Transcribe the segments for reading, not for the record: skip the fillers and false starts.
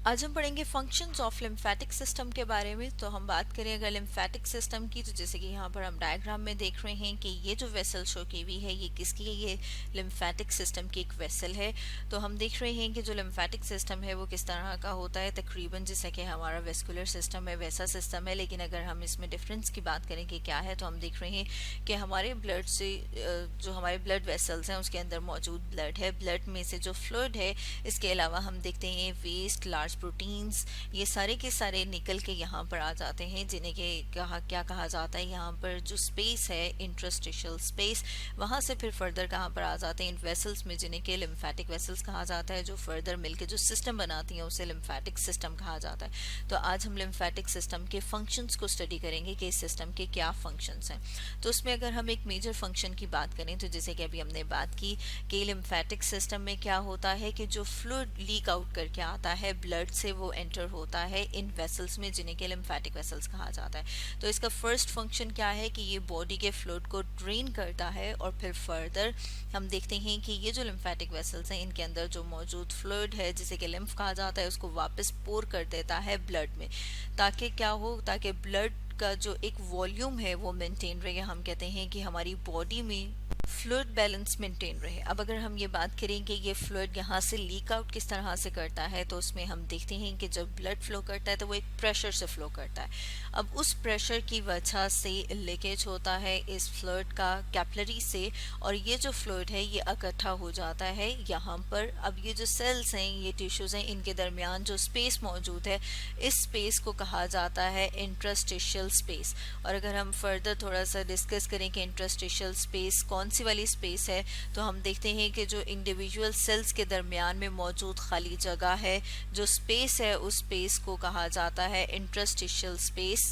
आज हम पढ़ेंगे फंक्शंस ऑफ लिम्फेटिक सिस्टम के बारे में। तो हम बात करें अगर लिम्फेटिक सिस्टम की, तो जैसे कि यहाँ पर हम डायग्राम में देख रहे हैं कि ये जो वेसल शो की हुई है ये किसकी है, ये लिम्फेटिक सिस्टम की एक वेसल है। तो हम देख रहे हैं कि जो लिम्फेटिक सिस्टम है वो किस तरह का होता है, तकरीबन जैसा कि हमारा वेस्कुलर सिस्टम है वैसा सिस्टम है। लेकिन अगर हम इसमें डिफरेंस की बात करें कि क्या है, तो हम देख रहे हैं कि हमारे ब्लड से जो हमारे ब्लड वेसल्स हैं उसके अंदर मौजूद ब्लड है, ब्लड में से जो फ्लूइड है, इसके अलावा हम देखते हैं वेस्ट, लार्ज प्रोटीन्स, ये सारे के सारे निकल के यहाँ पर आ जाते हैं, जिन्हें के क्या कहा जाता है, यहाँ पर जो स्पेस है इंटरस्टिशियल स्पेस, वहाँ से फिर फर्दर कहाँ पर आ जाते हैं इन वेसल्स में, जिन्हें के लिम्फेटिक वेसल्स कहा जाता है, जो फर्दर मिलके जो सिस्टम बनाती हैं उसे लिम्फेटिक सिस्टम कहा जाता है। तो आज हम लिम्फेटिक सिस्टम के फंक्शंस को स्टडी करेंगे कि इस सिस्टम के क्या फंक्शंस हैं। तो उसमें अगर हम एक मेजर फंक्शन की बात करें, तो जैसे कि अभी हमने बात की कि लिम्फेटिक सिस्टम में क्या होता है कि जो फ्लूइड लीक आउट करके आता है ब्लड से, वो एंटर होता है इन वेसल्स में, जिन्हें के लिम्फेटिक वेसल्स कहा जाता है। तो इसका फर्स्ट फंक्शन क्या है कि ये बॉडी के फ्लूइड को ड्रेन करता है, और फिर फर्दर हम देखते हैं कि ये जो लिम्फेटिक वेसल्स हैं इनके अंदर जो मौजूद फ्लूइड है, जिसे कि लिम्फ कहा जाता है, उसको वापस पोर कर देता है ब्लड में, ताकि क्या हो, ताकि ब्लड का जो एक वॉल्यूम है वो मेंटेन रहे। हम कहते हैं कि हमारी बॉडी में फ्लूइड बैलेंस मेंटेन रहे। अब अगर हम ये बात करें कि ये फ्लूइड यहाँ से लीक आउट किस तरह से करता है, तो उसमें हम देखते हैं कि जब ब्लड फ्लो करता है तो वो एक प्रेशर से फ्लो करता है। अब उस प्रेशर की वजह से लीकेज होता है इस फ्लूइड का कैपिलरी से, और ये जो फ्लूइड है ये इकट्ठा हो जाता है यहाँ पर। अब ये जो सेल्स हैं, ये टिश्यूज हैं, इनके दरमियान जो स्पेस मौजूद है, इस स्पेस को कहा जाता है इंटरस्टिशियल स्पेस। और अगर हम फर्दर थोड़ा सा डिस्कस करें कि इंटरस्टिशियल स्पेस कौन सी वाली स्पेस है, तो हम देखते हैं कि जो इंडिविजुअल सेल्स के दरमियान में मौजूद खाली जगह है, जो स्पेस है, उस स्पेस को कहा जाता है इंटरस्टिशियल स्पेस।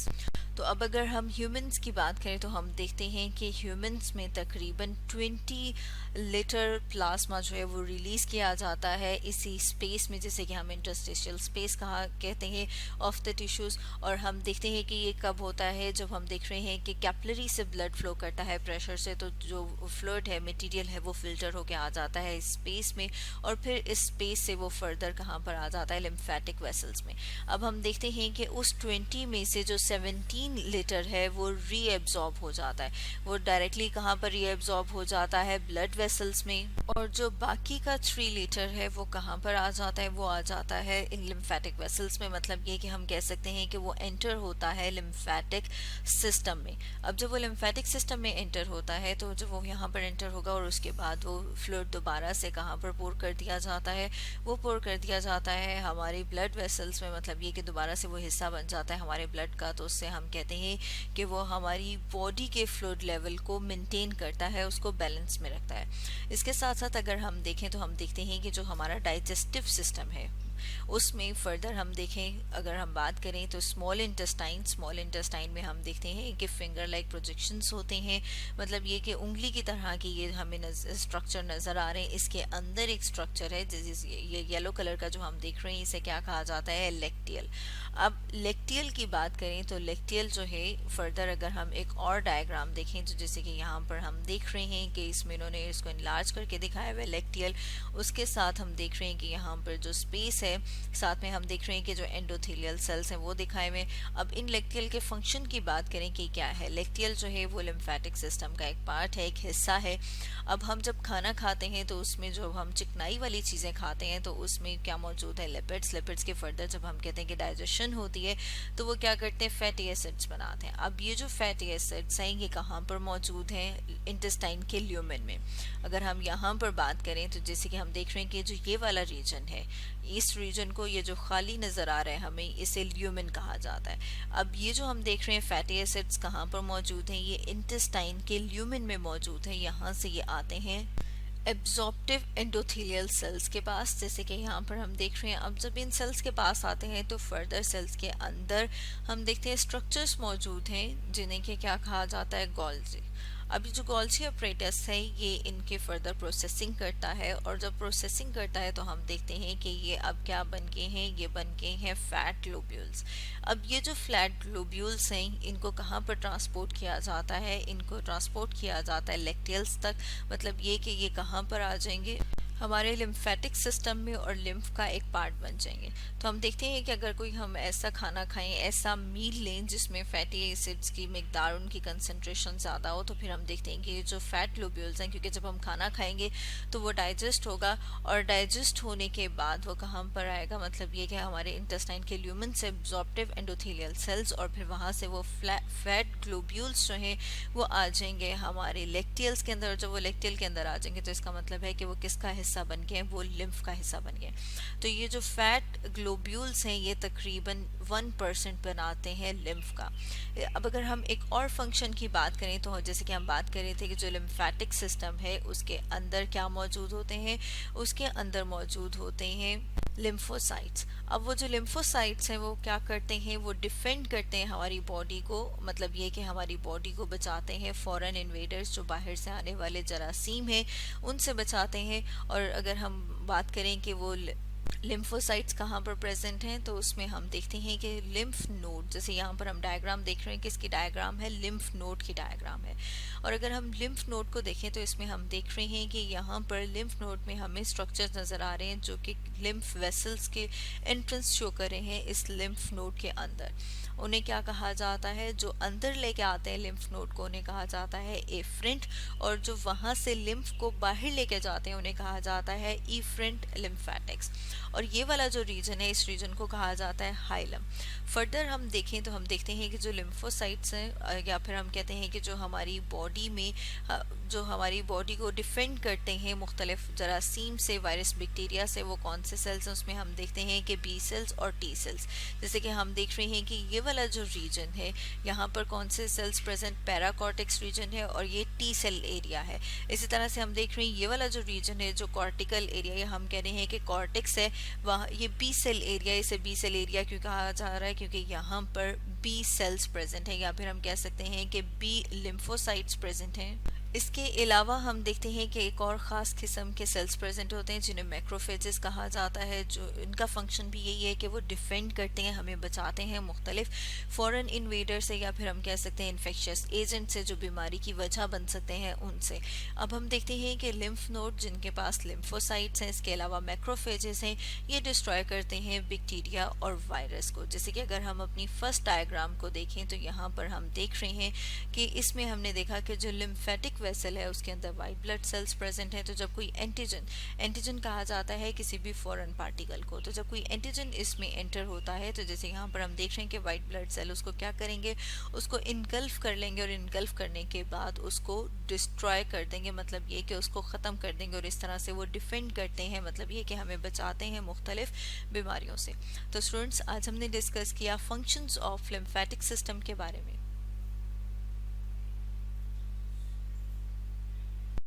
तो अब अगर हम ह्यूमंस की बात करें, तो हम देखते हैं कि ह्यूमंस में तकरीबन 20 लीटर प्लाज्मा जो है वो रिलीज़ किया जाता है इसी स्पेस में, जैसे कि हम इंटरस्टिशियल स्पेस कहा कहते हैं ऑफ द टिश्यूज़। और हम देखते हैं कि ये कब होता है, जब हम देख रहे हैं कि कैपिलरी से ब्लड फ्लो करता है प्रेशर से, तो जो फ्लूइड है, मटेरियल है, वो फिल्टर होके आ जाता है इस स्पेस में, और फिर इस स्पेस से वो फर्दर कहाँ पर आ जाता है, लिम्फेटिक वेसल्स में। अब हम देखते हैं कि उस 20 में से जो 17 लीटर है वो रीएब्जॉर्ब हो जाता है, वो डायरेक्टली कहाँ पर रीएब्जॉर्ब हो जाता है, ब्लड वेसल्स में। और जो बाकी का 3 लीटर है वो कहाँ पर आ जाता है, वो आ जाता है इन लिम्फेटिक वेसल्स में। मतलब ये कि हम कह सकते हैं कि वो एंटर होता है लिम्फेटिक सिस्टम में। अब जब वो लिम्फेटिक सिस्टम में एंटर होता है, तो जब वो यहाँ पर एंटर होगा और उसके बाद वो फ्लूइड दोबारा से कहाँ पर पोर कर दिया जाता है, वो पोर कर दिया जाता है हमारे ब्लड वेसल्स में। मतलब ये कि दोबारा से वो हिस्सा बन जाता है हमारे ब्लड का, तो उससे हम कहते हैं कि वो हमारी बॉडी के फ्लूइड लेवल को मेंटेन करता है, उसको बैलेंस में रखता है। इसके साथ साथ अगर हम देखें, तो हम देखते हैं कि जो हमारा डाइजेस्टिव सिस्टम है उसमें फर्दर हम देखें, अगर हम बात करें तो स्मॉल इंटेस्टाइन में हम देखते हैं कि फिंगर लाइक प्रोजेक्शंस होते हैं। मतलब ये कि उंगली की तरह की ये हमें स्ट्रक्चर नज़र आ रहे हैं। इसके अंदर एक स्ट्रक्चर है, जिस ये येलो कलर का जो हम देख रहे हैं, इसे क्या कहा जाता है, लेक्टियल। अब लेक्टियल की बात करें, तो लेक्टियल जो है फर्दर अगर हम एक और डायग्राम देखें, तो जैसे कि यहाँ पर हम देख रहे हैं कि इसमें इन्होंने इसको इनलार्ज करके दिखाया हुआ है लेक्टियल। उसके साथ हम देख रहे हैं कि यहाँ पर जो स्पेस है, साथ में हम देख रहे हैं कि जो एंडोथेलियल सेल्स हैं वो दिखाए हुए। अब इन लेक्टियल के फंक्शन की बात करें कि क्या है, लेक्टियल जो है वो लिम्फेटिक सिस्टम का एक पार्ट है, एक हिस्सा है। अब हम जब खाना खाते हैं तो उसमें जो हम चिकनाई वाली चीज़ें खाते हैं, तो उसमें क्या मौजूद है, लिपिड्स के फर्दर जब हम कहते हैं कि डाइजेशन होती है, तो वो क्या करते हैं, फैटी एसिड्स बनाते हैं। अब ये जो फैटी एसिड्स हैं ये कहाँ पर मौजूद हैं, इंटेस्टाइन के ल्यूमेन में। अगर हम यहाँ पर बात करें, तो जैसे कि हम देख रहे हैं कि जो ये वाला रीजन है, इस रीजन को, ये जो खाली नज़र आ रहा है हमें, इसे ल्यूमेन कहा जाता है। अब ये जो हम देख रहे हैं फैटी एसिड्स कहाँ पर मौजूद हैं, ये इंटेस्टाइन के ल्यूमेन में मौजूद है। यहाँ से ये आते हैं एब्जॉर्प्टिव एंडोथेलियल सेल्स के पास, जैसे कि यहाँ पर हम देख रहे हैं। अब जब इन सेल्स के पास आते हैं, तो फर्दर सेल्स के अंदर हम देखते हैं स्ट्रक्चर्स मौजूद हैं, जिन्हें के क्या कहा जाता है, गोल्जी। अभी जो गोल्जी अपरेटस है ये इनके फर्दर प्रोसेसिंग करता है, और जब प्रोसेसिंग करता है तो हम देखते हैं कि ये अब क्या बन के हैं, ये बन के हैं फैट ग्लोब्यूल्स। अब ये जो फ्लैट ग्लोब्यूल्स हैं इनको कहाँ पर ट्रांसपोर्ट किया जाता है, इनको ट्रांसपोर्ट किया जाता है लेक्टियल्स तक। मतलब ये कि ये कहाँ पर आ जाएंगे, हमारे लिम्फेटिक सिस्टम में और लिम्फ का एक पार्ट बन जाएंगे। तो हम देखते हैं कि अगर कोई हम ऐसा खाना खाएं, ऐसा मील लें जिसमें फैटी एसिड्स की मिकदार, उनकी कंसंट्रेशन ज़्यादा हो, तो फिर हम देखते हैं कि जो फैट ग्लोब्यूल्स हैं, क्योंकि जब हम खाना खाएंगे तो वो डाइजेस्ट होगा, और डाइजेस्ट होने के बाद वो कहाँ पर आएगा, मतलब ये कि हमारे इंटेस्टाइन के ल्यूमन से एब्जॉर्प्टिव एंडोथेलियल सेल्स, और फिर वहाँ से वो फैट ग्लोब्यूल्स जो हैं वो आ जाएंगे हमारे लेक्टियल्स के अंदर। जब वो लेक्टियल के अंदर आ जाएंगे तो इसका मतलब है कि वो किसका हिस्सा बन गए, वो लिम्फ का हिस्सा बन गए। तो ये जो फैट ग्लोब्यूल्स हैं ये तकरीबन 1% बनाते हैं लिम्फ का। अब अगर हम एक और फंक्शन की बात करें तो जैसे कि हम बात कर रहे थे कि जो लिम्फेटिक सिस्टम है उसके अंदर क्या मौजूद होते हैं, उसके अंदर मौजूद होते हैं लिम्फोसाइट्स। अब वो जो लिम्फोसाइट्स हैं वो क्या करते हैं, वो डिफेंड करते हैं हमारी बॉडी को, मतलब ये कि हमारी बॉडी को बचाते हैं फॉरेन इन्वेडर्स, जो बाहर से आने वाले जरासीम हैं उनसे बचाते हैं। और अगर हम बात करें कि वो लिम्फोसाइट्स कहाँ पर प्रेजेंट हैं, तो उसमें हम देखते हैं कि लिम्फ नोड, जैसे यहाँ पर हम डायग्राम देख रहे हैं, किसकी डायग्राम है, लिम्फ नोड की डायग्राम है। और अगर हम लिम्फ नोड को देखें तो इसमें हम देख रहे हैं कि यहाँ पर लिम्फ नोड में हमें स्ट्रक्चर्स नज़र आ रहे हैं जो कि लिम्फ वेसल्स के एंट्रेंस शो कर रहे हैं इस लिम्फ नोड के अंदर। उन्हें क्या कहा जाता है, जो अंदर लेके आते हैं लिम्फ नोड को, उन्हें कहा जाता है एफ्रेंट, और जो वहाँ से लिम्फ को बाहर लेके जाते हैं उन्हें कहा जाता है इफ्रेंट लिम्फेटिक्स। और ये वाला जो रीजन है, इस रीजन को कहा जाता है हाइलम। फर्दर हम देखें तो हम देखते हैं कि जो लिम्फोसाइट्स हैं, या फिर हम कहते हैं कि जो हमारी बॉडी में जो हमारी बॉडी को डिफेंड करते हैं मुख्तलिफ जरासीम से, वायरस बैक्टीरिया से, वो कौन से सेल्स हैं, उसमें हम देखते हैं कि बी सेल्स और टी सेल्स। जैसे कि हम देख रहे हैं कि ये वाला जो रीजन है यहाँ पर कौन से सेल्स प्रेजेंट, पैराकॉर्टेक्स रीजन है, और ये टी सेल एरिया है। इसी तरह से हम देख रहे हैं ये वाला जो रीजन है जो कॉर्टिकल एरिया, या हम कह रहे हैं कि कॉर्टेक्स है, वहाँ ये बी सेल एरिया, इसे बी सेल एरिया क्यों कहा जा रहा है, क्योंकि यहाँ पर बी सेल्स प्रेजेंट है, या फिर हम कह सकते हैं कि बी लिम्फोसाइट्स प्रेजेंट हैं। इसके अलावा हम देखते हैं कि एक और ख़ास किस्म के सेल्स प्रेजेंट होते हैं जिन्हें मैक्रोफेजेस कहा जाता है, जो इनका फंक्शन भी यही है कि वो डिफेंड करते हैं, हमें बचाते हैं मुख्तलिफ फॉरेन इन्वेडर से, या फिर हम कह सकते हैं इन्फेक्शियस एजेंट से जो बीमारी की वजह बन सकते हैं उनसे। अब हम देखते हैं कि लिम्फ नोड जिनके पास लिम्फोसाइट्स हैं, इसके अलावा मैक्रोफेजेस हैं, ये डिस्ट्रॉय करते हैं बैक्टीरिया और वायरस को। जैसे कि अगर हम अपनी फर्स्ट डायग्राम को देखें तो यहाँ पर हम देख रहे हैं कि इसमें हमने देखा कि जो लिम्फेटिक वेसल है उसके अंदर वाइट ब्लड सेल्स प्रेजेंट है। तो जब कोई एंटीजन कहा जाता है किसी भी फॉरेन पार्टिकल को, तो जब कोई एंटीजन इसमें एंटर होता है तो जैसे यहाँ पर हम देख रहे हैं कि वाइट ब्लड सेल उसको क्या करेंगे, उसको इनगल्फ कर लेंगे, और इनगल्फ करने के बाद उसको डिस्ट्रॉय कर देंगे, मतलब ये कि उसको ख़त्म कर देंगे, और इस तरह से वो डिफेंड करते हैं, मतलब ये कि हमें बचाते हैं मुख्तलिफ बीमारियों से। तो स्टूडेंट्स, आज हमने डिस्कस किया फंक्शंस ऑफ लिम्फेटिक सिस्टम के बारे में।